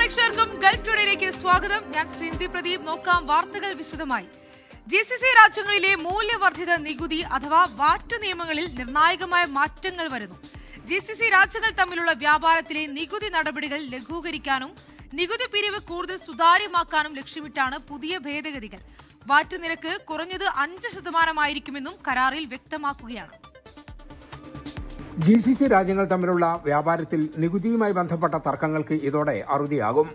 പ്രേക്ഷകർക്കും ഗൾഫ് ടുഡേയിലേക്ക് സ്വാഗതം. ഞാൻ ശ്രീനിധി പ്രദീപ്. നോക്കാം വാർത്തകൾ വിശദമായി. GCC രാജ്യങ്ങളിലെ മൂല്യവർദ്ധിത നികുതി അഥവാ വാറ്റ് നിയമങ്ങളിൽ നിർണായകമായ മാറ്റങ്ങൾ വരുന്നു. GCC രാജ്യങ്ങൾ തമ്മിലുള്ള വ്യാപാരത്തിലെ നികുതി നടപടികൾ ലഘൂകരിക്കാനും നികുതി പിരിവ് കൂടുതൽ സുതാര്യമാക്കാനും ലക്ഷ്യമിട്ടാണ് പുതിയ ഭേദഗതികൾ. വാറ്റ് നിരക്ക് കുറഞ്ഞത് 5% കരാറിൽ വ്യക്തമാക്കുകയാണ്. GCC രാജ്യങ്ങൾ തമ്മിലുള്ള വ്യാപാരത്തിൽ നികുതിയുമായി ബന്ധപ്പെട്ട തർക്കങ്ങൾക്ക് ഇതോടെ അറുതിയാകും.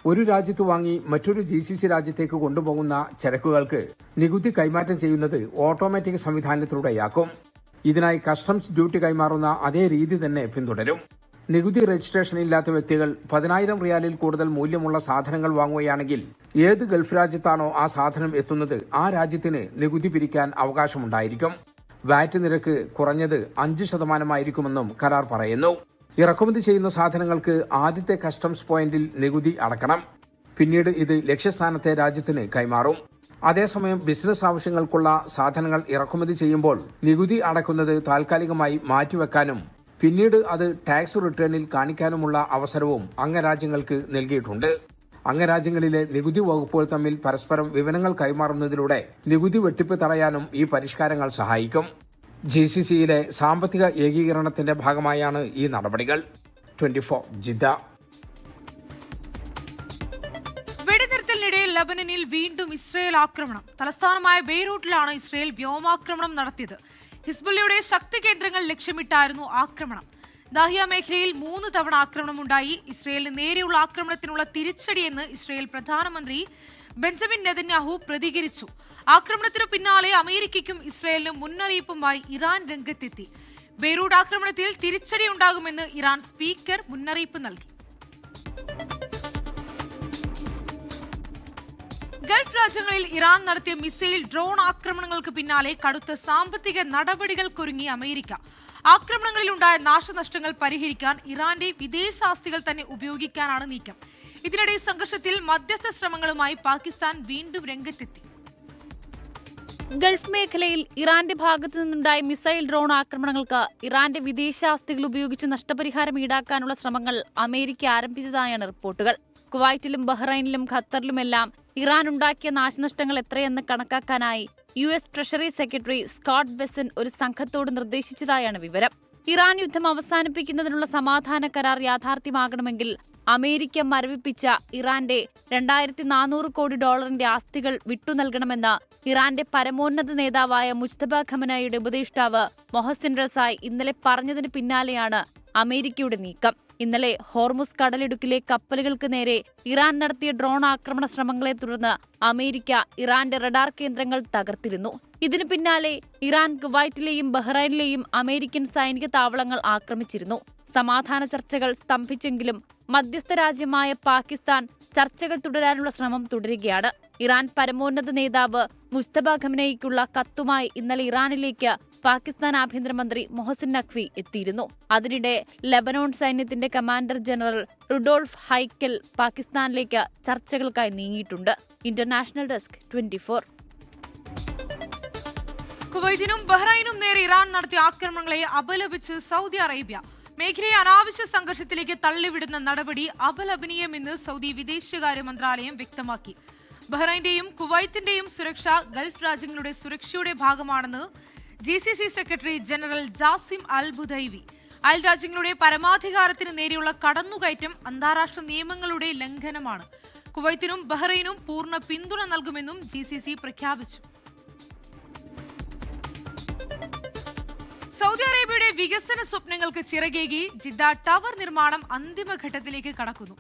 ഒരു രാജ്യത്ത് വാങ്ങി മറ്റൊരു GCC രാജ്യത്തേക്ക് കൊണ്ടുപോകുന്ന ചരക്കുകൾക്ക് നികുതി കൈമാറ്റം ചെയ്യുന്നത് ഓട്ടോമാറ്റിക് സംവിധാനത്തിലൂടെയാക്കും. ഇതിനായി കസ്റ്റംസ് ഡ്യൂട്ടി കൈമാറുന്ന അതേ രീതി തന്നെ പിന്തുടരും. നികുതി രജിസ്ട്രേഷൻ ഇല്ലാത്ത വ്യക്തികൾ 10,000 റിയാലിൽ കൂടുതൽ മൂല്യമുള്ള സാധനങ്ങൾ വാങ്ങുകയാണെങ്കിൽ ഏത് ഗൾഫ് രാജ്യത്താണോ ആ സാധനം എത്തുന്നത് ആ രാജ്യത്തിന് നികുതി പിരിക്കാൻ അവകാശമുണ്ടായിരിക്കും. വാറ്റ് നിരക്ക് കുറഞ്ഞത് 5% കരാർ പറയുന്നു. ഇറക്കുമതി ചെയ്യുന്ന സാധനങ്ങൾക്ക് ആദ്യത്തെ കസ്റ്റംസ് പോയിന്റിൽ നികുതി അടക്കണം. പിന്നീട് ഇത് ലക്ഷ്യസ്ഥാനത്തെ രാജ്യത്തിന് കൈമാറും. അതേസമയം ബിസിനസ് ആവശ്യങ്ങൾക്കുള്ള സാധനങ്ങൾ ഇറക്കുമതി ചെയ്യുമ്പോൾ നികുതി അടക്കുന്നത് താൽക്കാലികമായി മാറ്റിവെക്കാനും പിന്നീട് അത് ടാക്സ് റിട്ടേണിൽ കാണിക്കാനുമുള്ള അവസരവും അംഗരാജ്യങ്ങൾക്ക് നൽകിയിട്ടുണ്ട്. അംഗരാജ്യങ്ങളിലെ നികുതി വകുപ്പുകൾ തമ്മിൽ പരസ്പരം വിവരങ്ങൾ കൈമാറുന്നതിലൂടെ നികുതി വെട്ടിപ്പ് തടയാനും ഈ പരിഷ്കാരങ്ങൾ സഹായിക്കും. GCCയിലെ സാമ്പത്തിക ഏകീകരണത്തിന്റെ ഭാഗമായാണ് ഈ നടപടികൾ. 24 ജിദ്ദ. വെടിനിർത്തലിനിടെ ലബനനിൽ വീണ്ടും ഇസ്രയേൽ ആക്രമണം. തലസ്ഥാനമായ ബെയ്റൂട്ടിലാണ് ഇസ്രയേൽ വ്യോമാക്രമണം നടത്തിയത്. ഹിസ്ബുള്ളയുടെ ശക്തി കേന്ദ്രങ്ങൾ ലക്ഷ്യമിട്ടായിരുന്നു ആക്രമണം. ദാഹിയ മേഖലയിൽ 3 തവണ ആക്രമണമുണ്ടായി. ഇസ്രയേലിന് നേരെയുള്ള ആക്രമണത്തിനുള്ള തിരിച്ചടിയെന്ന് ഇസ്രയേൽ പ്രധാനമന്ത്രി ബെഞ്ചമിൻ നെതന്യാഹു പ്രതികരിച്ചു. ആക്രമണത്തിനു പിന്നാലെ അമേരിക്കയ്ക്കും ഇസ്രയേലിനും മുന്നറിയിപ്പുമായി ഇറാൻ രംഗത്തെത്തി. ബെയ്റൂട്ട് ആക്രമണത്തിൽ തിരിച്ചടി ഉണ്ടാകുമെന്ന് ഇറാൻ സ്പീക്കർ മുന്നറിയിപ്പ് നൽകി. ഗൾഫ് രാജ്യങ്ങളിൽ ഇറാൻ നടത്തിയ മിസൈൽ ഡ്രോൺ ആക്രമണങ്ങൾക്ക് പിന്നാലെ കടുത്ത സാമ്പത്തിക നടപടികൾക്കൊരുങ്ങി അമേരിക്ക. ആക്രമണങ്ങളിലുണ്ടായ നാശനഷ്ടങ്ങൾ പരിഹരിക്കാൻ ഇറാന്റെ വിദേശാസ്തികൾ തന്നെ ഉപയോഗിക്കാനാണ് നീക്കം. ഇതിനിടെ സംഘർഷത്തിൽ മധ്യസ്ഥ ശ്രമങ്ങളുമായി പാകിസ്ഥാൻ വീണ്ടും രംഗത്തെത്തി. ഗൾഫ് മേഖലയിൽ ഇറാന്റെ ഭാഗത്തു നിന്നുണ്ടായ മിസൈൽ ഡ്രോൺ ആക്രമണങ്ങൾക്ക് ഇറാന്റെ വിദേശാസ്തികൾ ഉപയോഗിച്ച് നഷ്ടപരിഹാരം ഈടാക്കാനുള്ള ശ്രമങ്ങൾ അമേരിക്ക ആരംഭിച്ചതായാണ് റിപ്പോർട്ടുകൾ. കുവൈറ്റിലും ബഹ്റൈനിലും ഖത്തറിലുമെല്ലാം ഇറാൻ ഉണ്ടാക്കിയ നാശനഷ്ടങ്ങൾ എത്രയെന്ന് കണക്കാക്കാനായി US treasury secretary Scott Bessent ഒരു സംഘത്തോട് നിർദ്ദേശിച്ചതായാണ് വിവരം. ഇറാൻ യുദ്ധം അവസാനിപ്പിക്കുന്നതിനുള്ള സമാധാന കരാർ യാഥാർത്ഥ്യമാകണമെങ്കിൽ അമേരിക്ക മരവിപ്പിച്ച ഇറാന്റെ $2,400 കോടി ആസ്തികൾ വിട്ടുനൽകണമെന്ന് ഇറാന്റെ പരമോന്നത നേതാവായ മുജ്തബ ഖമനയുടെ ഉപദേഷ്ടാവ് മൊഹസിൻ റസായി ഇന്നലെ പറഞ്ഞതിന് പിന്നാലെയാണ് അമേരിക്കയുടെ നീക്കം. ഇന്നലെ ഹോർമുസ് കടലിടുക്കിലെ കപ്പലുകൾക്ക് നേരെ ഇറാൻ നടത്തിയ ഡ്രോൺ ആക്രമണ ശ്രമങ്ങളെ തുടർന്ന് അമേരിക്ക ഇറാന്റെ റഡാർ കേന്ദ്രങ്ങൾ തകർത്തിരുന്നു. ഇതിനു പിന്നാലെ ഇറാൻ കുവൈറ്റിലെയും ബഹ്റൈനിലെയും അമേരിക്കൻ സൈനിക താവളങ്ങൾ ആക്രമിച്ചിരുന്നു. സമാധാന ചർച്ചകൾ സ്തംഭിച്ചെങ്കിലും മധ്യസ്ഥ രാജ്യമായ പാകിസ്ഥാൻ ചർച്ചകൾ തുടരാനുള്ള ശ്രമം തുടരുകയാണ്. ഇറാൻ പരമോന്നത നേതാവ് മുജ്തബ ഖമനയ്ക്കുള്ള കത്തുമായി ഇന്നലെ ഇറാനിലേക്ക് പാകിസ്ഥാൻ ആഭ്യന്തരമന്ത്രി മൊഹസിൻ നഖ്വി എത്തിയിരുന്നു. അതിനിടെ ലെബനോൺ സൈന്യത്തിന്റെ കമാൻഡർ ജനറൽ റുഡോൾഫ് ഹൈക്കൽ പാകിസ്ഥാനിലേക്ക് ചർച്ചകൾക്കായി നീങ്ങിയിട്ടുണ്ട്. International desk 24. കുവൈറ്റിനും ബഹ്റൈനും നേരെ ഇറാൻ നടത്തിയ ആക്രമണങ്ങളെ അപലപിച്ച് സൗദി അറേബ്യ. മേഖലയെ അനാവശ്യ സംഘർഷത്തിലേക്ക് തള്ളിവിടുന്ന നടപടി അപലപനീയമെന്ന് സൗദി വിദേശകാര്യ മന്ത്രാലയം വ്യക്തമാക്കി. ബഹ്റൈന്റെയും കുവൈത്തിന്റെയും സുരക്ഷ ഗൾഫ് രാജ്യങ്ങളുടെ സുരക്ഷയുടെ ഭാഗമാണെന്ന് GCC secretary general Jasem Al Budaiwi. അയൽ രാജ്യങ്ങളുടെ പരമാധികാരത്തിന് നേരെയുള്ള കടന്നുകയറ്റം അന്താരാഷ്ട്ര നിയമങ്ങളുടെ ലംഘനമാണ്. കുവൈത്തിനും ബഹ്റൈനും പൂർണ്ണ പിന്തുണ നൽകുമെന്നും GCC പ്രഖ്യാപിച്ചു. സൗദി അറേബ്യയുടെ വികസന സ്വപ്നങ്ങൾക്ക് ചിറകേകി ജിദ്ദ ടവർ നിർമ്മാണം അന്തിമഘട്ടത്തിലേക്ക് കടക്കുന്നു.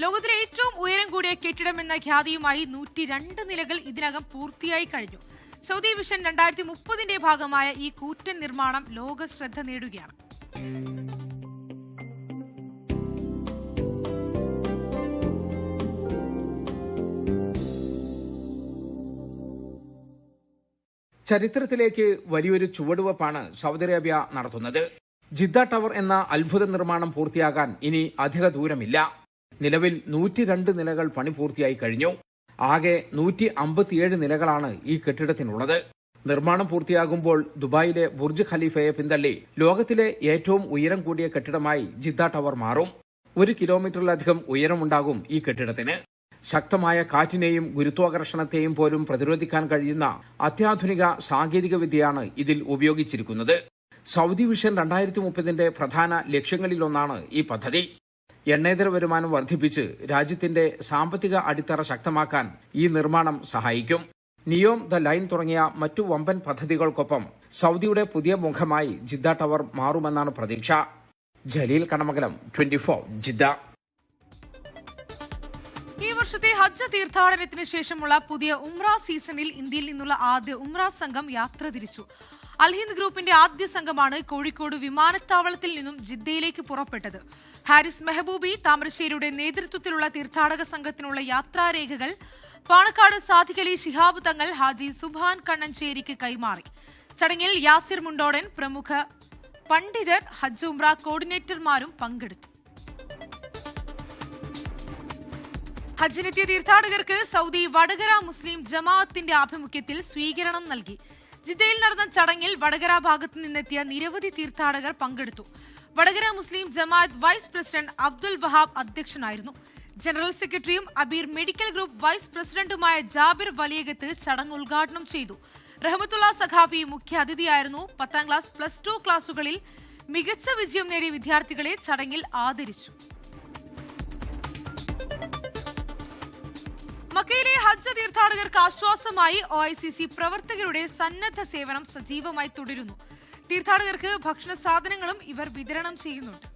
ലോകത്തിലെ ഏറ്റവും ഉയരം കൂടിയ കെട്ടിടമെന്ന ഖ്യാതിയുമായി 102 നിലകൾ ഇതിനകം പൂർത്തിയായി കഴിഞ്ഞു. സൗദി വിഷൻ 2030 ഭാഗമായ ഈ കൂറ്റൻ നിർമ്മാണം ലോക ശ്രദ്ധ നേടുകയാണ്. ചരിത്രത്തിലേക്ക് വലിയൊരു ചുവടുവെപ്പാണ് സൗദി അറേബ്യ നടത്തുന്നത്. ജിദ്ദ ടവർ എന്ന അത്ഭുത നിർമ്മാണം പൂർത്തിയാകാൻ ഇനി അധിക ദൂരമില്ല. നിലവിൽ 102 നിലകൾ പണി പൂർത്തിയായി കഴിഞ്ഞു. ആകെ 157 നിലകളാണ് ഈ കെട്ടിടത്തിനുള്ളത്. നിർമ്മാണം പൂർത്തിയാകുമ്പോൾ ദുബായിലെ ബുർജ് ഖലീഫയെ പിന്തള്ളി ലോകത്തിലെ ഏറ്റവും ഉയരം കൂടിയ കെട്ടിടമായി ജിദ്ദ ടവർ മാറും. 1 കിലോമീറ്ററിലധികം ഉയരമുണ്ടാകും ഈ കെട്ടിടത്തിന്. ശക്തമായ കാറ്റിനെയും ഗുരുത്വാകർഷണത്തെയും പോലും പ്രതിരോധിക്കാൻ കഴിയുന്ന അത്യാധുനിക സാങ്കേതിക വിദ്യയാണ് ഇതിൽ ഉപയോഗിച്ചിരിക്കുന്നത്. സൗദി വിഷൻ 2030 പ്രധാന ലക്ഷ്യങ്ങളിലൊന്നാണ് ഈ പദ്ധതി. എണ്ണേതര വരുമാനം വർദ്ധിപ്പിച്ച് രാജ്യത്തിന്റെ സാമ്പത്തിക അടിത്തറ ശക്തമാക്കാൻ ഈ നിർമ്മാണം സഹായിക്കും. നിയോം, ദ ലൈൻ തുടങ്ങിയ മറ്റു വമ്പൻ പദ്ധതികൾക്കൊപ്പം സൗദിയുടെ പുതിയ മുഖമായി ജിദ്ദ ടവർ മാറുമെന്നാണ് പ്രതീക്ഷ. ജലീൽ കടമംഗലം, 24 ജിദ്ദ. ഈ വർഷത്തെ ഹജ്ജ് തീർത്ഥാടനത്തിന് ശേഷമുള്ള പുതിയ ഉംറ സീസണിൽ ഇന്ത്യയിൽ നിന്നുള്ള ആദ്യ ഉംറ സംഘം യാത്ര തിരിച്ചു. അൽഹിന്ദ് ഗ്രൂപ്പിന്റെ ആദ്യ സംഘമാണ് കോഴിക്കോട് വിമാനത്താവളത്തിൽ നിന്നും ജിദ്ദയിലേക്ക് പുറപ്പെട്ടത്. ഹാരിസ് മെഹബൂബി താമരശ്ശേരിയുടെ നേതൃത്വത്തിലുള്ള തീർത്ഥാടക സംഘത്തിനുള്ള യാത്രാരേഖകൾ പാണക്കാട് സാദിഖ് അലി ശിഹാബ് തങ്ങൾ ഹാജി സുബ്ഹാൻ കണ്ണഞ്ചേരിക്ക് കൈമാറി. ചടങ്ങിൽ യാസിർ മുണ്ടോടൻ, പ്രമുഖ പണ്ഡിതർ, ഹജ്ജ് ഉംറ കോർഡിനേറ്റർമാരും പങ്കെടുത്തു. ഹജ്ജിനെത്തിയ തീർത്ഥാടകർക്ക് സൗദി വടകര മുസ്ലിം ജമാഅത്തിന്റെ ആഭിമുഖ്യത്തിൽ സ്വീകരണം നൽകി. ജിദ്ദയിൽ നടന്ന ചടങ്ങിൽ വടകര ഭാഗത്തു നിന്നെത്തിയ നിരവധി തീർത്ഥാടകർ പങ്കെടുത്തു. വടകര മുസ്ലിം ജമാഅത്ത് വൈസ് പ്രസിഡന്റ് അബ്ദുൽ വഹാബ് അധ്യക്ഷനായിരുന്നു. ജനറൽ സെക്രട്ടറിയും അബീർ മെഡിക്കൽ ഗ്രൂപ്പ് വൈസ് പ്രസിഡന്റുമായ ജാബിർ വലിയകത്ത് ചടങ്ങ് ഉദ്ഘാടനം ചെയ്തു. റഹ്മത്തുള്ള സഖാഫി മുഖ്യ അതിഥിയായിരുന്നു. 10ാം ക്ലാസ്, +2 ക്ലാസുകളിൽ മികച്ച വിജയം നേടിയ വിദ്യാർത്ഥികളെ ചടങ്ങിൽ ആദരിച്ചു. മക്കയിലെ ഹജ്ജ് തീർത്ഥാടകർക്ക് ആശ്വാസമായി OICC പ്രവർത്തകരുടെ സന്നദ്ധ സേവനം സജീവമായി തുടരുന്നു. തീർത്ഥാടകർക്ക് ഭക്ഷണ സാധനങ്ങളും ഇവർ വിതരണം ചെയ്യുന്നുണ്ട്.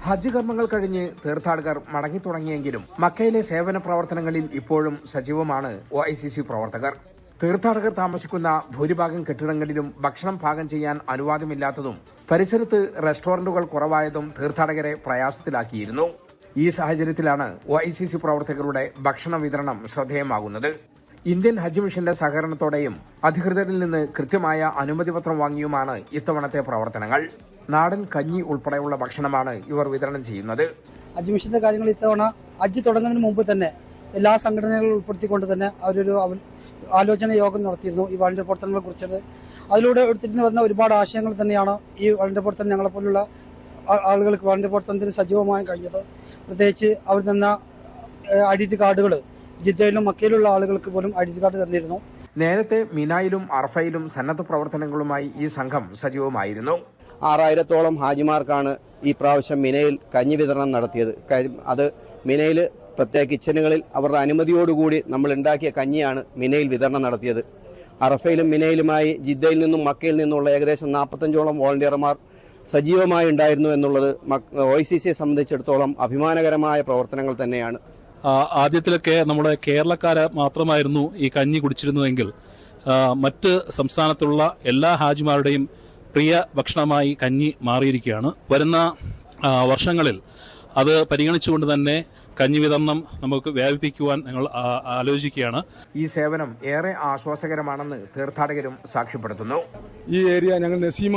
ഹജ്ജ് കർമ്മങ്ങൾ കഴിഞ്ഞ് തീർത്ഥാടകർ മടങ്ങി തുടങ്ങിയെങ്കിലും മക്കയിലെ സേവന പ്രവർത്തനങ്ങളിൽ ഇപ്പോഴും സജീവമാണ് OICC പ്രവർത്തകർ. തീർത്ഥാടകർ താമസിക്കുന്ന ഭൂരിഭാഗം കെട്ടിടങ്ങളിലും ഭക്ഷണം പാകം ചെയ്യാൻ അനുവാദമില്ലാത്തതും പരിസരത്ത് റെസ്റ്റോറന്റുകൾ കുറവായതും തീർത്ഥാടകരെ പ്രയാസത്തിലാക്കിയിരുന്നു. ഈ സാഹചര്യത്തിലാണ് OICC പ്രവർത്തകരുടെ ഭക്ഷണ വിതരണം ശ്രദ്ധേയമാകുന്നത്. ഇന്ത്യൻ ഹജ്ജ് മിഷന്റെ സഹകരണത്തോടെയും അധികൃതരിൽ നിന്ന് കൃത്യമായ അനുമതിപത്രം വാങ്ങിയുമാണ് ഇത്തവണത്തെ പ്രവർത്തനങ്ങൾ. നാടൻ കഞ്ഞി ഉൾപ്പെടെയുള്ള ഭക്ഷണമാണ് ഇവർ വിതരണം ചെയ്യുന്നത്. ഹജ്ജ് മിഷന്റെ കാര്യങ്ങൾ ഇത്തവണ ഹജ്ജ് തുടങ്ങുന്നതിന് മുമ്പ് തന്നെ എല്ലാ സംഘടനകളും ഉൾപ്പെടുത്തിക്കൊണ്ട് തന്നെ അവരൊരു ആലോചന യോഗം നടത്തിയിരുന്നു ഈ വളണ്ടിയർ പ്രവർത്തനങ്ങളെ കുറിച്ചത്. അതിലൂടെ എടുത്തിരുന്ന് വരുന്ന ഒരുപാട് ആശയങ്ങൾ തന്നെയാണ് ഈ വളണ്ടിയർ പ്രവർത്തനം ഞങ്ങളെപ്പോലുള്ള ആളുകൾക്ക് വളണ്ടിയർ പ്രവർത്തനത്തിന് സജീവമാകാൻ കഴിഞ്ഞത്. പ്രത്യേകിച്ച് അവർ തന്ന ഐഡന്റിറ്റി കാർഡുകൾ ജിദ്ദയിലും മക്കയിലുള്ള ആളുകൾക്ക് പോലും ഐഡന്റിറ്റി കാർഡ് തന്നിരുന്നു. നേരത്തെ മിനായിലും അറഫയിലും സന്നദ്ധ പ്രവർത്തനങ്ങളുമായി ഈ സംഘം സജീവമായിരുന്നു. 6000-ഓളം ഹാജിമാർക്കാണ് ഈ പ്രാവശ്യം മിനയിൽ കഞ്ഞി വിതരണം നടത്തിയത്. അത് മിനയിൽ പ്രത്യേക കിച്ചനുകളിൽ അവരുടെ അനുമതിയോടുകൂടി നമ്മൾ ഉണ്ടാക്കിയ കഞ്ഞിയാണ് മിനയിൽ വിതരണം നടത്തിയത്. അറഫയിലും മിനയിലുമായി ജിദ്ദയിൽ നിന്നും മക്കയിൽ നിന്നുള്ള ഏകദേശം 45ഓളം വോളണ്ടിയർമാർ സജീവമായി ഉണ്ടായിരുന്നു എന്നുള്ളത് OICCയെ സംബന്ധിച്ചിടത്തോളം അഭിമാനകരമായ പ്രവർത്തനങ്ങൾ തന്നെയാണ്. ആദ്യത്തിലൊക്കെ നമ്മുടെ കേരളക്കാര് മാത്രമായിരുന്നു ഈ കഞ്ഞി കുടിച്ചിരുന്നുവെങ്കിൽ മറ്റ് സംസ്ഥാനത്തുള്ള എല്ലാ ഹാജിമാരുടെയും പ്രിയ ഭക്ഷണമായി കഞ്ഞി മാറിയിരിക്കുകയാണ്. വരുന്ന വർഷങ്ങളിൽ അത് പരിഗണിച്ചുകൊണ്ട് തന്നെ കഞ്ഞി വിതരണം നമുക്ക് വ്യാപിപ്പിക്കുവാൻ ഞങ്ങൾ ആലോചിക്കുകയാണ്. ഈ സേവനം ഏറെ ആശ്വാസകരമാണെന്ന് തീർത്ഥാടകരും സാക്ഷ്യപ്പെടുത്തുന്നു. ഈ ഏരിയ ഞങ്ങൾ നസീമ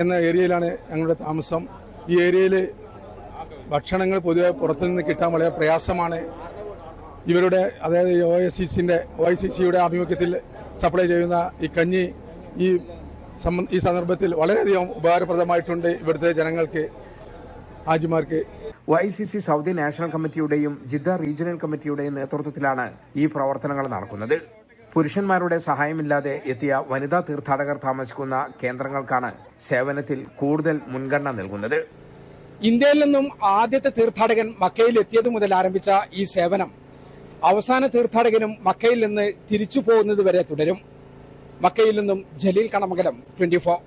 എന്ന ഏരിയയിലാണ് ഞങ്ങളുടെ താമസം. ഈ ഏരിയയിൽ ഭക്ഷണങ്ങൾ പൊതുവെ പുറത്തുനിന്ന് കിട്ടാൻ വളരെ പ്രയാസമാണ്. ഇവരുടെ അതായത് OICCയുടെ ആഭിമുഖ്യത്തിൽ സപ്ലൈ ചെയ്യുന്ന ഈ കഞ്ഞി ഈ സന്ദർഭത്തിൽ വളരെയധികം ഉപകാരപ്രദമായിട്ടുണ്ട് ഇവിടുത്തെ ജനങ്ങൾക്ക്, ഹാജിമാർക്ക്. OICC സൗദി നാഷണൽ കമ്മിറ്റിയുടെയും ജിദ്ദ റീജിയണൽ കമ്മിറ്റിയുടെയും നേതൃത്വത്തിലാണ് ഈ പ്രവർത്തനങ്ങൾ നടക്കുന്നത്. പുരുഷന്മാരുടെ സഹായമില്ലാതെ എത്തിയ വനിതാ തീർത്ഥാടകർ താമസിക്കുന്ന കേന്ദ്രങ്ങൾക്കാണ് സേവനത്തിൽ കൂടുതൽ മുൻഗണന നൽകുന്നത്. ഇന്ത്യയിൽ നിന്നും ആദ്യത്തെ തീർത്ഥാടകൻ മക്കയിൽ എത്തിയത് മുതൽ ആരംഭിച്ച ഈ സേവനം അവസാന തീർത്ഥാടകനും മക്കയിൽ നിന്ന് തിരിച്ചു പോകുന്നത് വരെ തുടരും. മക്കയിൽ നിന്നും ജലീൽ കടമംഗലം, 24.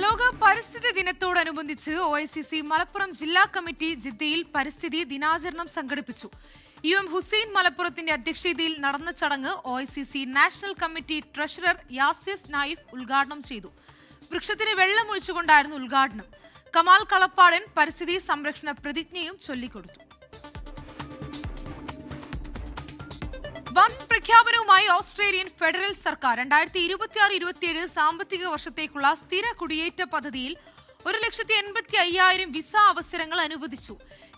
ലോക പരിസ്ഥിതി ദിനത്തോടനുബന്ധിച്ച് OICC മലപ്പുറം ജില്ലാ കമ്മിറ്റി ജിദ്ദയിൽ പരിസ്ഥിതി ദിനാചരണം സംഘടിപ്പിച്ചു. UM ഹുസൈൻ മലപ്പുറത്തിന്റെ അധ്യക്ഷതയിൽ നടന്ന ചടങ്ങ് OICC national committee treasurer Yasis Naif ഉദ്ഘാടനം ചെയ്തു. വൃക്ഷത്തിന് വെള്ളമൊഴിച്ചുകൊണ്ടായിരുന്നു ഉദ്ഘാടനം. കമാൽ കളപ്പാടൻ പരിസ്ഥിതി സംരക്ഷണ പ്രതിജ്ഞയും ചൊല്ലിക്കൊടുത്തു. വൻ പ്രഖ്യാപനവുമായി ഓസ്ട്രേലിയൻ ഫെഡറൽ സർക്കാർ 2026-27 സാമ്പത്തിക വർഷത്തേക്കുള്ള സ്ഥിര കുടിയേറ്റ പദ്ധതിയിൽ 1,85,000 വിസ അവസരങ്ങൾ അനുവദിച്ചു.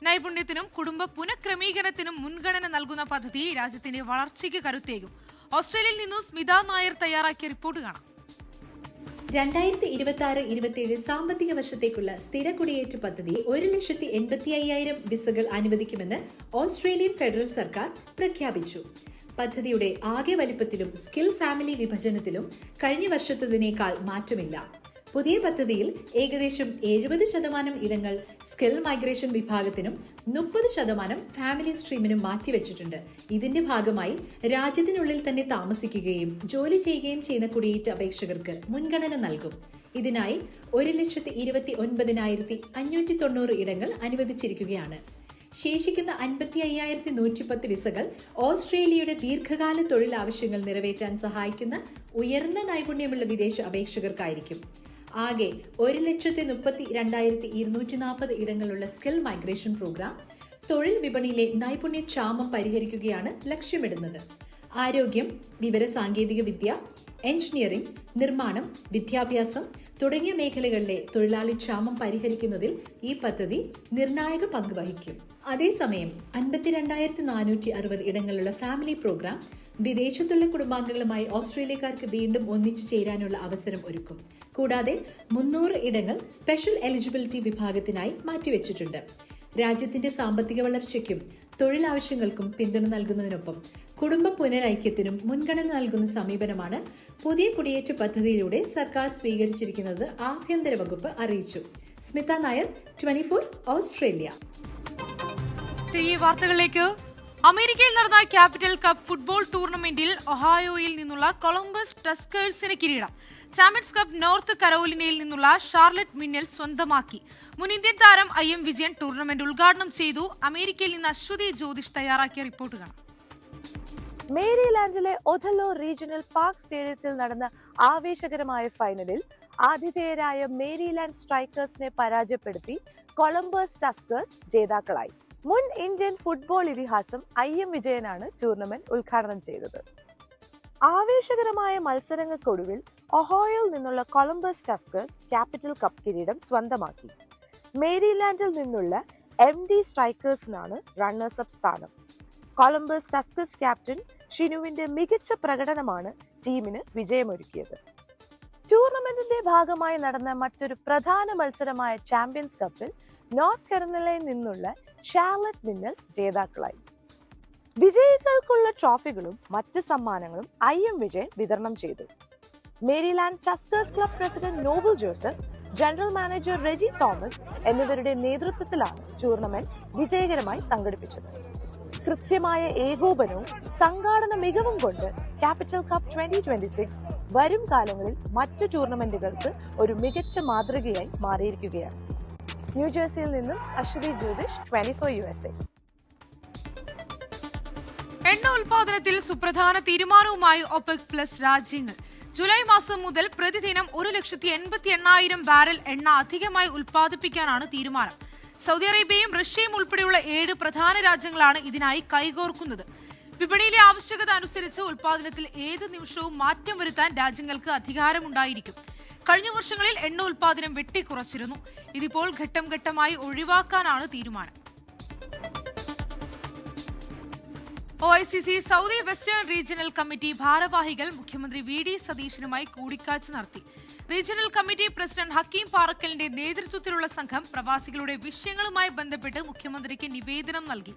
നൈപുണ്യത്തിനും കുടുംബ പുനഃക്രമീകരണത്തിനും മുൻഗണന നൽകുന്ന പദ്ധതി രാജ്യത്തിന്റെ വളർച്ചയ്ക്ക് കരുത്തേകും. ഓസ്ട്രേലിയയിൽ നിന്നും സ്മിത നായർ തയ്യാറാക്കിയ റിപ്പോർട്ട് കാണാം. 2026-27 സാമ്പത്തിക വർഷത്തേക്കുള്ള സ്ഥിര കുടിയേറ്റ പദ്ധതി 1,85,000 വിസകൾ അനുവദിക്കുമെന്ന് ഓസ്ട്രേലിയൻ ഫെഡറൽ സർക്കാർ പ്രഖ്യാപിച്ചു. പദ്ധതിയുടെ ആകെ വലിപ്പത്തിലും സ്കിൽ ഫാമിലി വിഭജനത്തിലും കഴിഞ്ഞ വർഷത്തതിനേക്കാൾ മാറ്റമില്ല. പുതിയ പദ്ധതിയിൽ ഏകദേശം 70% ഇടങ്ങൾ സ്കിൽ മൈഗ്രേഷൻ വിഭാഗത്തിനും 30% ഫാമിലി സ്ട്രീമിനും മാറ്റിവെച്ചിട്ടുണ്ട്. ഇതിന്റെ ഭാഗമായി രാജ്യത്തിനുള്ളിൽ തന്നെ താമസിക്കുകയും ജോലി ചെയ്യുകയും ചെയ്യുന്ന കുടിയേറ്റ അപേക്ഷകർക്ക് മുൻഗണന നൽകും. ഇതിനായി 1,29,590 ഇടങ്ങൾ അനുവദിച്ചിരിക്കുകയാണ്. ശേഷിക്കുന്ന 55,110 വിസകൾ ഓസ്ട്രേലിയയുടെ ദീർഘകാല തൊഴിൽ ആവശ്യങ്ങൾ നിറവേറ്റാൻ സഹായിക്കുന്ന ഉയർന്ന നൈപുണ്യമുള്ള വിദേശ അപേക്ഷകർക്കായിരിക്കും. ആകെ 1,32,240 ഇടങ്ങളുള്ള സ്കിൽ മൈഗ്രേഷൻ പ്രോഗ്രാം തൊഴിൽ വിപണിയിലെ നൈപുണ്യക്ഷാമം പരിഹരിക്കുകയാണ് ലക്ഷ്യമിടുന്നത്. ആരോഗ്യം, വിവരസാങ്കേതിക വിദ്യ, എഞ്ചിനീയറിംഗ്, നിർമ്മാണം, വിദ്യാഭ്യാസം തുടങ്ങിയ മേഖലകളിലെ തൊഴിലാളി ക്ഷാമം പരിഹരിക്കുന്നതിൽ ഈ പദ്ധതി നിർണായക പങ്ക് വഹിക്കും. അതേസമയം 52,460 ഇടങ്ങളുള്ള ഫാമിലി പ്രോഗ്രാം വിദേശത്തുള്ള കുടുംബാംഗങ്ങളുമായി ഓസ്ട്രേലിയക്കാർക്ക് വീണ്ടും ഒന്നിച്ചു ചേരാനുള്ള അവസരം ഒരുക്കും. കൂടാതെ 300 ഇടങ്ങൾ സ്പെഷ്യൽ എലിജിബിലിറ്റി വിഭാഗത്തിനായി മാറ്റിവെച്ചിട്ടുണ്ട്. രാജ്യത്തിന്റെ സാമ്പത്തിക വളർച്ചയ്ക്കും തൊഴിലാവശ്യങ്ങൾക്കും പിന്തുണ നൽകുന്നതിനൊപ്പം കുടുംബ പുനരൈക്യത്തിനും മുൻഗണന നൽകുന്ന സമീപനമാണ് പുതിയ കുടിയേറ്റ പദ്ധതിയിലൂടെ സർക്കാർ സ്വീകരിച്ചിരിക്കുന്നത് ആഭ്യന്തര വകുപ്പ് അറിയിച്ചു. സ്മിത നായർ, 24 ഓസ്ട്രേലിയ. തിരികെ വാർത്തകളിലേക്ക്. അമേരിക്കയിൽ നടന്ന ക്യാപിറ്റൽ കപ്പ് ഫുട്ബോൾ ടൂർണമെന്റിൽ ഒഹായോയിൽ നിന്നുള്ള കൊളംബസ് ടസ്കേഴ്സിന് കിരീടം. ചാമ്പ്യൻസ് കപ്പ് നോർത്ത് കരോലിനയിൽ നിന്നുള്ള ഷാർലറ്റ് മിന്നൽ സ്വന്തമാക്കി. മുൻ ഇന്ത്യൻ താരം IM വിജയൻ ടൂർണമെന്റ് ഉദ്ഘാടനം ചെയ്തു. അമേരിക്കയിൽ നിന്ന് അശ്വതി ജ്യോതിഷ് തയ്യാറാക്കിയ റിപ്പോർട്ട് കാണാം. മേരിലാൻഡിലെ ഒഥല്ലോ റീജിയണൽ പാർക്ക് സ്റ്റേഡിയത്തിൽ നടന്ന ആവേശകരമായ ഫൈനലിൽ ആതിഥേയരായ മേരിലാൻഡ് സ്ട്രൈക്കേഴ്സിനെ പരാജയപ്പെടുത്തി കൊളംബസ് ടസ്കേഴ്സ് ജേതാക്കളായി. മുൻ ഇന്ത്യൻ ഫുട്ബോൾ ഇതിഹാസം IM വിജയനാണ് ടൂർണമെന്റ് ഉദ്ഘാടനം ചെയ്തത്. ആവേശകരമായ മത്സരങ്ങൾക്കൊടുവിൽ ഒഹായോയിൽ നിന്നുള്ള കൊളംബസ് ടസ്കേഴ്സ് ക്യാപിറ്റൽ കപ്പ് കിരീടം സ്വന്തമാക്കി. മേരിലാൻഡിൽ നിന്നുള്ള MD സ്ട്രൈക്കേഴ്സിനാണ് റണ്ണേഴ്സ് അപ്പ് സ്ഥാനം. കൊളംബസ് ടസ്കേഴ്സ് ക്യാപ്റ്റൻ ഷിനുവിന്റെ മികച്ച പ്രകടനമാണ് ടീമിന് വിജയമൊരുക്കിയത്. ടൂർണമെന്റിന്റെ ഭാഗമായി നടന്ന മറ്റൊരു പ്രധാന മത്സരമായ ചാമ്പ്യൻസ് കപ്പിൽ നോർത്ത് കരോലിനയിൽ നിന്നുള്ള ഷാർലറ്റ് മിന്നൽസ് ജേതാക്കളായി. വിജയികൾക്കുള്ള ട്രോഫികളും മറ്റ് സമ്മാനങ്ങളും IM വിജയൻ വിതരണം ചെയ്തു. Maryland Tuskers club president Nobel Joseph, general manager Reji Thomas എന്നിവരുടെ നേതൃത്വത്തിലാണ് ടൂർണമെന്റ് വിജയകരമായി സംഘടിപ്പിച്ചത്. കൃത്യമായ ഏകോപനവും സംഘാടന മികവും കൊണ്ട് ക്യാപിറ്റൽ കപ്പ് 2026 വരും കാലങ്ങളിൽ മറ്റു ടൂർണമെന്റുകൾക്ക് ഒരു മികച്ച മാതൃകയായി മാറിയിരിക്കുകയാണ്. ന്യൂജേഴ്സിയിൽ നിന്നും അശ്വതി ജ്യോതിഷ്, 24 USA. എണ്ണ ഉൽപാദനത്തിൽ സുപ്രധാന തീരുമാനവുമായി ഒപെക് പ്ലസ് രാജ്യങ്ങൾ. ജൂലൈ മാസം മുതൽ പ്രതിദിനം 1,88,000 ബാരൽ എണ്ണ അധികമായി ഉൽപ്പാദിപ്പിക്കാനാണ് തീരുമാനം. സൗദി അറേബ്യയും റഷ്യയും ഉൾപ്പെടെയുള്ള 7 പ്രധാന രാജ്യങ്ങളാണ് ഇതിനായി കൈകോർക്കുന്നത്. വിപണിയിലെ ആവശ്യകത അനുസരിച്ച് ഉൽപാദനത്തിൽ ഏത് നിമിഷവും മാറ്റം വരുത്താൻ രാജ്യങ്ങൾക്ക് അധികാരമുണ്ടായിരിക്കും. കഴിഞ്ഞ വർഷങ്ങളിൽ എണ്ണ ഉൽപാദനം വെട്ടിക്കുറച്ചിരുന്നു. ഇതിപ്പോൾ ഘട്ടം ഘട്ടമായി ഒഴിവാക്കാനാണ് തീരുമാനം. OICC Saudi western regional committee ഭാരവാഹികൾ മുഖ്യമന്ത്രി VD സതീശനുമായി കൂടിക്കാഴ്ച നടത്തി. റീജിയണൽ കമ്മിറ്റി പ്രസിഡന്റ് ഹക്കീം പാറക്കലിന്റെ നേതൃത്വത്തിലുള്ള സംഘം പ്രവാസികളുടെ വിഷയങ്ങളുമായി ബന്ധപ്പെട്ട് മുഖ്യമന്ത്രിക്ക് നിവേദനം നൽകി.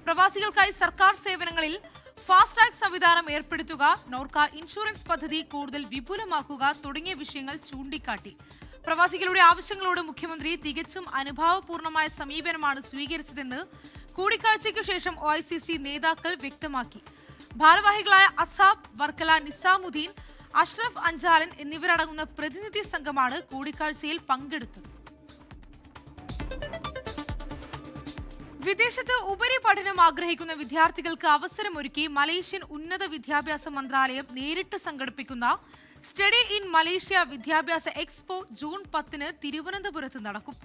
പ്രവാസികൾക്കായി സർക്കാർ സേവനങ്ങളിൽ ഫാസ്റ്റ് ട്രാക്ക് സംവിധാനം ഏർപ്പെടുത്തുക, നോർക്ക ഇൻഷുറൻസ് പദ്ധതി കൂടുതൽ വിപുലമാക്കുക തുടങ്ങിയ വിഷയങ്ങൾ ചൂണ്ടിക്കാട്ടി. പ്രവാസികളുടെ ആവശ്യങ്ങളോട് മുഖ്യമന്ത്രി തികച്ചും അനുഭാവപൂർണമായ സമീപനമാണ് സ്വീകരിച്ചതെന്ന് കൂടിക്കാഴ്ചയ്ക്കു ശേഷം OICC നേതാക്കൾ വ്യക്തമാക്കി. ഭാരവാഹികളായ അസാബ് വർക്കല, നിസാമുദ്ദീൻ, അഷ്റഫ് അഞ്ചാലൻ എന്നിവരടങ്ങുന്ന പ്രതിനിധി സംഘമാണ് കൂടിക്കാഴ്ചയിൽ പങ്കെടുത്തത്. വിദേശത്ത് ഉപരിപഠനം ആഗ്രഹിക്കുന്ന വിദ്യാർത്ഥികൾക്ക് അവസരമൊരുക്കി മലേഷ്യൻ ഉന്നത വിദ്യാഭ്യാസ മന്ത്രാലയം നേരിട്ട് സംഘടിപ്പിക്കുന്ന സ്റ്റഡി ഇൻ മലേഷ്യ വിദ്യാഭ്യാസ എക്സ്പോ ജൂൺ 10 തിരുവനന്തപുരത്ത് നടക്കും.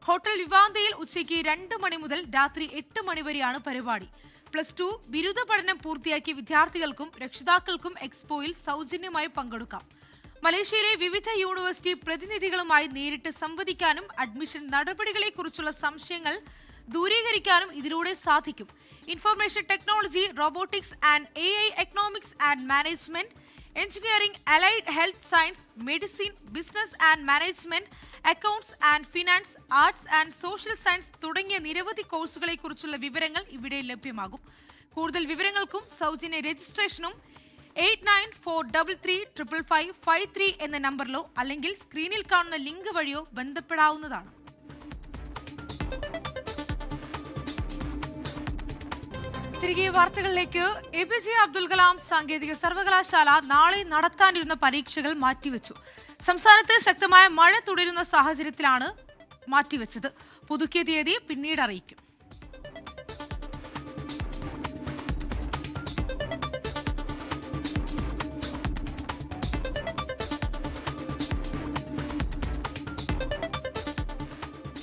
ഹോട്ടൽ വിവാന്തയിൽ ഉച്ചയ്ക്ക് 2 മണി മുതൽ രാത്രി 8 മണി വരെയാണ് പരിപാടി. +2 ബിരുദ പഠനം പൂർത്തിയാക്കിയ വിദ്യാർത്ഥികൾക്കും രക്ഷിതാക്കൾക്കും എക്സ്പോയിൽ സൗജന്യമായി പങ്കെടുക്കാം. മലേഷ്യയിലെ വിവിധ യൂണിവേഴ്സിറ്റി പ്രതിനിധികളുമായി നേരിട്ട് സംവദിക്കാനും അഡ്മിഷൻ നടപടികളെക്കുറിച്ചുള്ള സംശയങ്ങൾ ദൂരീകരിക്കാനും ഇതിലൂടെ സാധിക്കും. Information technology, robotics and AI, economics and management, engineering, allied health science, medicine, business and management, accounts and finance, arts and social science തുടങ്ങിയ നിരവധി കോഴ്സുകളെക്കുറിച്ചുള്ള വിവരങ്ങൾ ഇവിടെ ലഭ്യമാകും. കൂടുതൽ വിവരങ്ങൾക്കും സൗജന്യ രജിസ്ട്രേഷനും 8943335553 എന്ന നമ്പറിലോ അല്ലെങ്കിൽ സ്ക്രീനിൽ കാണുന്ന ലിങ്ക് വഴിയോ ബന്ധപ്പെടാവുന്നതാണ്. തിരികെ വാർത്തകളിലേക്ക്. APJ അബ്ദുൽ കലാം സാങ്കേതിക സർവകലാശാല നാളെ നടത്താനിരുന്ന പരീക്ഷകൾ മാറ്റിവെച്ചു. സംസ്ഥാനത്ത് ശക്തമായ മഴ തുടരുന്ന സാഹചര്യത്തിലാണ് മാറ്റിവെച്ചത്. പുതുക്കിയ തീയതി പിന്നീട് അറിയിക്കും.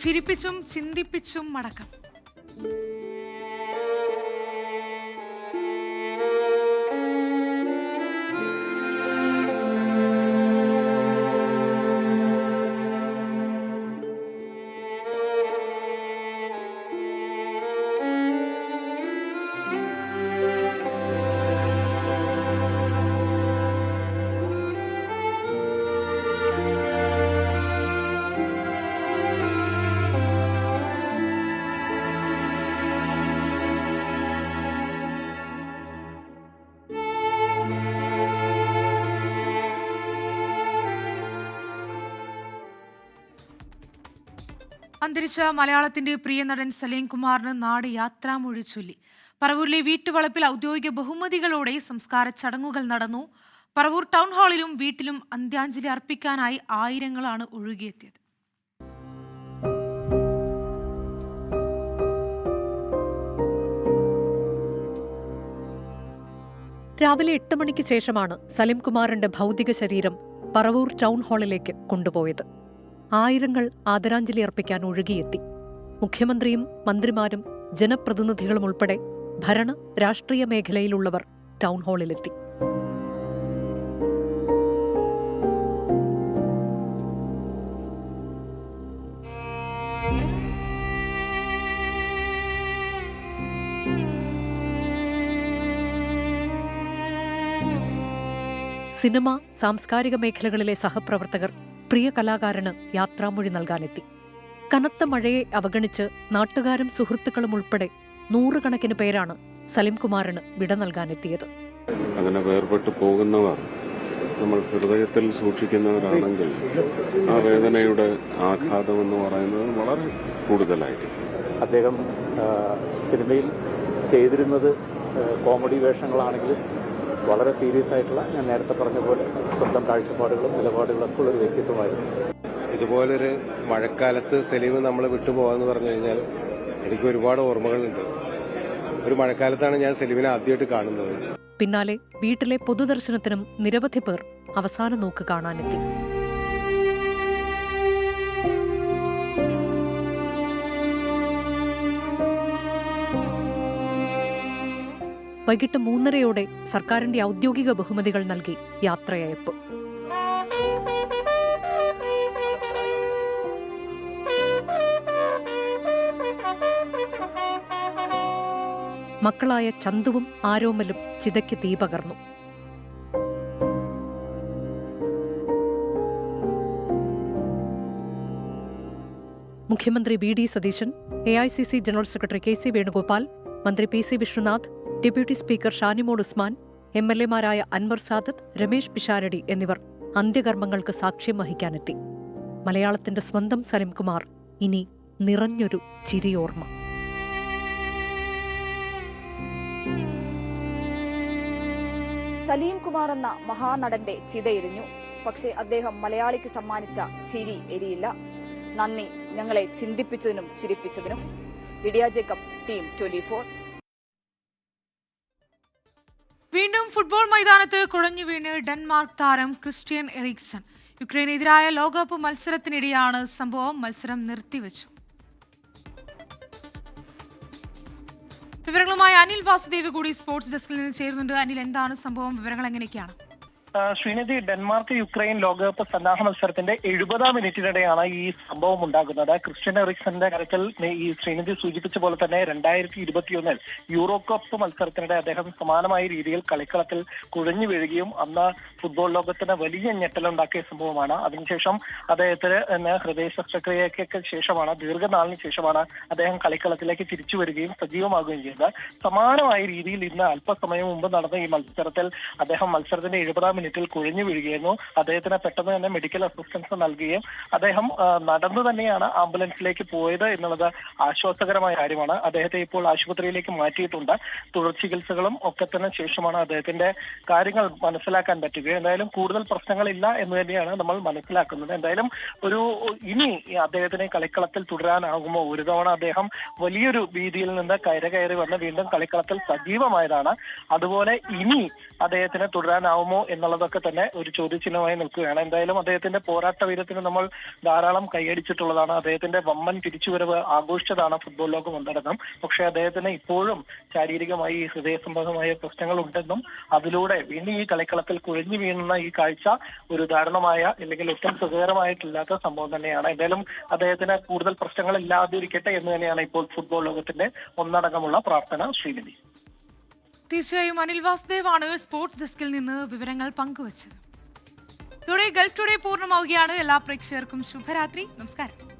ചിരിപ്പിച്ചും ചിന്തിപ്പിച്ചും മടക്കം. അന്തരിച്ച മലയാളത്തിന്റെ പ്രിയ നടൻ സലീം കുമാറിന് നാട് യാത്രാമൊഴി ചൊല്ലി. പറവൂരിലെ വീട്ടുവളപ്പിൽ ഔദ്യോഗിക ബഹുമതികളോടെ സംസ്കാര ചടങ്ങുകൾ നടന്നു. പറവൂർ ടൗൺ ഹാളിലും വീട്ടിലും അന്ത്യാഞ്ജലി അർപ്പിക്കാനായി ആയിരങ്ങളാണ് ഒഴുകിയെത്തിയത്. രാവിലെ 8 മണിക്ക് ശേഷമാണ് സലീം കുമാറിന്റെ ഭൗതിക ശരീരം പറവൂർ ടൗൺ ഹാളിലേക്ക് കൊണ്ടുപോയത്. ആയിരങ്ങൾ ആദരാഞ്ജലി അർപ്പിക്കാൻ ഒഴുകിയെത്തി. മുഖ്യമന്ത്രിയും മന്ത്രിമാരും ജനപ്രതിനിധികളും ഉൾപ്പെടെ ഭരണ രാഷ്ട്രീയ മേഖലയിലുള്ളവർ ടൗൺ ഹാളിലെത്തി. സിനിമ, സാംസ്കാരിക മേഖലകളിലെ സഹപ്രവർത്തകർ പ്രിയ കലാകാരന് യാത്രാമൊഴി നൽകാനെത്തി. കനത്ത മഴയെ അവഗണിച്ച് നാട്ടുകാരും സുഹൃത്തുക്കളും ഉൾപ്പെടെ 100 കണക്കിന് പേരാണ് സലീം കുമാറിന് വിട നൽകാനെത്തിയത്. അങ്ങനെ വേർപെട്ടു പോകുന്നവർ നമ്മൾ ഹൃദയത്തിൽ സൂക്ഷിക്കുന്നവരാണെങ്കിൽ ആ വേദനയുടെ ആഘാതം എന്ന് പറയുന്നത് വളരെ കൂടുതലായിരിക്കും. അദ്ദേഹം സിനിമയിൽ ചെയ്തിരുന്നത് കോമഡി വേഷങ്ങളാണെങ്കിലും വളരെ സീരിയസ് ആയിട്ടുള്ള, ഞാൻ നേരത്തെ പറഞ്ഞ പോലെ സ്വന്തം കാഴ്ചപ്പാടുകളും നിലപാടുകളൊക്കെ ഉള്ളൊരു വ്യക്തിത്വമായിരുന്നു. ഇതുപോലൊരു മഴക്കാലത്ത് സലീം നമ്മൾ വിട്ടുപോകാന്ന് പറഞ്ഞു കഴിഞ്ഞാൽ എനിക്ക് ഒരുപാട് ഓർമ്മകളുണ്ട്. ഒരു മഴക്കാലത്താണ് ഞാൻ സലീമിനെ ആദ്യമായിട്ട് കാണുന്നത്. പിന്നാലെ വീട്ടിലെ പൊതുദർശനത്തിനും നിരവധി പേർ അവസാന നോക്ക് കാണാനെത്തി. വൈകിട്ട് 3:30 സർക്കാരിന്റെ ഔദ്യോഗിക ബഹുമതികൾ നൽകി യാത്രയയപ്പ്. മക്കളായ ചന്തുവും ആരോമലും ചിതയ്ക്ക് തീ പകർന്നു. മുഖ്യമന്ത്രി VD Satheesan, AICC general secretary KC Venugopal, മന്ത്രി PC Vishnunath, deputy speaker Shanimol Usman, MLA-മാരായ അൻവർ സാദത്ത്, രമേശ് പിഷാരടി എന്നിവർ അന്ത്യകർമ്മങ്ങൾക്ക് സാക്ഷ്യം വഹിക്കാനെത്തി. മലയാളത്തിന്റെ സ്വന്തം സലീം കുമാർ ഇനി നിറഞ്ഞൊരു ചിരിയോർമ്മ. സലീം കുമാർ എന്ന മഹാനടന്റെ ചിതയെരിഞ്ഞു. പക്ഷേ അദ്ദേഹം മലയാളിക്ക് സമ്മാനിച്ച ചിരി എരിയില്ല. നന്ദി ഞങ്ങളെ ചിന്തിപ്പിച്ചതിനും ചിരിപ്പിച്ചതിനും. Lydia Jacob, team 24. വീണ്ടും ഫുട്ബോൾ മൈതാനത്ത് കുഴഞ്ഞു വീണ് ഡെൻമാർക്ക് താരം ക്രിസ്ത്യൻ എറിക്സൺ. യുക്രൈനെതിരായ ലോകകപ്പ് മത്സരത്തിനിടെയാണ് സംഭവം. മത്സരം നിർത്തിവെച്ചു. വിവരങ്ങളുമായി അനിൽ വാസുദേവ് കൂടി സ്പോർട്സ് ഡെസ്കിൽ നിന്ന് ചേരുന്നുണ്ട്. അനിൽ, എന്താണ് സംഭവം? വിവരങ്ങൾ എങ്ങനെയൊക്കെയാണ്? ശ്രീനിധി, ഡെൻമാർക്ക് യുക്രൈൻ ലോകകപ്പ് സന്നാഹ മത്സരത്തിന്റെ 70-ാം മിനിറ്റിനിടെയാണ് ഈ സംഭവം ഉണ്ടാകുന്നത്. ക്രിസ്ത്യൻ എറിക്സന്റെ കാര്യത്തിൽ ഈ ശ്രീനിധി സൂചിപ്പിച്ച പോലെ തന്നെ 2021 യൂറോ കപ്പ് മത്സരത്തിനിടെ അദ്ദേഹം സമാനമായ രീതിയിൽ കളിക്കളത്തിൽ കുഴഞ്ഞു വീഴുകയും അന്ന് ഫുട്ബോൾ ലോകത്തിന് വലിയ ഞെട്ടലുണ്ടാക്കിയ സംഭവമാണ്. അതിനുശേഷം അദ്ദേഹത്തിന് ഹൃദയ ശസ്ത്രക്രിയയ്ക്ക് ശേഷമാണ്, ദീർഘനാളിന് ശേഷമാണ് അദ്ദേഹം കളിക്കളത്തിലേക്ക് തിരിച്ചു വരികയും സജീവമാകുകയും ചെയ്തത്. സമാനമായ രീതിയിൽ ഇന്ന് അല്പസമയം മുമ്പ് നടന്ന ഈ മത്സരത്തിൽ അദ്ദേഹം മത്സരത്തിന്റെ 70-ാം മിനിറ്റിൽ കുഴഞ്ഞു വീഴുകയായിരുന്നു. അദ്ദേഹത്തിന് പെട്ടെന്ന് തന്നെ മെഡിക്കൽ അസിസ്റ്റൻസ് നൽകുകയും അദ്ദേഹം നടന്നു തന്നെയാണ് ആംബുലൻസിലേക്ക് പോയത് എന്നുള്ളത് ആശ്വാസകരമായ കാര്യമാണ്. അദ്ദേഹത്തെ ഇപ്പോൾ ആശുപത്രിയിലേക്ക് മാറ്റിയിട്ടുണ്ട്. തുടർ ചികിത്സകളും ഒക്കെ തന്നെ ശേഷമാണ് അദ്ദേഹത്തിന്റെ കാര്യങ്ങൾ മനസ്സിലാക്കാൻ പറ്റുക. എന്തായാലും കൂടുതൽ പ്രശ്നങ്ങളില്ല എന്ന് തന്നെയാണ് നമ്മൾ മനസ്സിലാക്കുന്നത്. എന്തായാലും ഇനി അദ്ദേഹത്തിന് കളിക്കളത്തിൽ തുടരാനാകുമോ? ഒരു തവണ അദ്ദേഹം വലിയൊരു രീതിയിൽ നിന്ന് കയറി വന്ന് വീണ്ടും കളിക്കളത്തിൽ സജീവമായതാണ്. അതുപോലെ ഇനി അദ്ദേഹത്തിന് തുടരാനാവുമോ എന്നുള്ളതൊക്കെ തന്നെ ഒരു ചോദ്യചിഹ്നമായി നിൽക്കുകയാണ്. എന്തായാലും അദ്ദേഹത്തിന്റെ പോരാട്ട വീരത്തിന് നമ്മൾ ധാരാളം കൈയടിച്ചിട്ടുള്ളതാണ്. അദ്ദേഹത്തിന്റെ വമ്പൻ തിരിച്ചുവരവ് ആഘോഷിച്ചതാണ് ഫുട്ബോൾ ലോകം ഒന്നടങ്കം. പക്ഷേ അദ്ദേഹത്തിന് ഇപ്പോഴും ശാരീരികമായി ഹൃദയ സംബന്ധമായ പ്രശ്നങ്ങൾ ഉണ്ടെന്നും അതിലൂടെ വീണ്ടും ഈ കളിക്കളത്തിൽ കുഴഞ്ഞു വീഴുന്ന ഈ കാഴ്ച ഒരു ദാരുണമായ അല്ലെങ്കിൽ ഒട്ടും സുഖകരമായിട്ടില്ലാത്ത സംഭവം തന്നെയാണ്. എന്തായാലും അദ്ദേഹത്തിന് കൂടുതൽ പ്രശ്നങ്ങൾ ഇല്ലാതിരിക്കട്ടെ എന്ന് തന്നെയാണ് ഇപ്പോൾ ഫുട്ബോൾ ലോകത്തിന്റെ ഒന്നടങ്കമുള്ള പ്രാർത്ഥന. ശ്രീനിധി, തീർച്ചയായും അനിൽ വാസുദേവാണ് സ്പോർട്സ് ഡെസ്കിൽ നിന്ന് വിവരങ്ങൾ പങ്കുവച്ചത്. ഇതോടെ ഗൾഫ് ടുഡേ പൂർണ്ണമാവുകയാണ്. എല്ലാ പ്രേക്ഷകർക്കും ശുഭരാത്രി. നമസ്കാരം.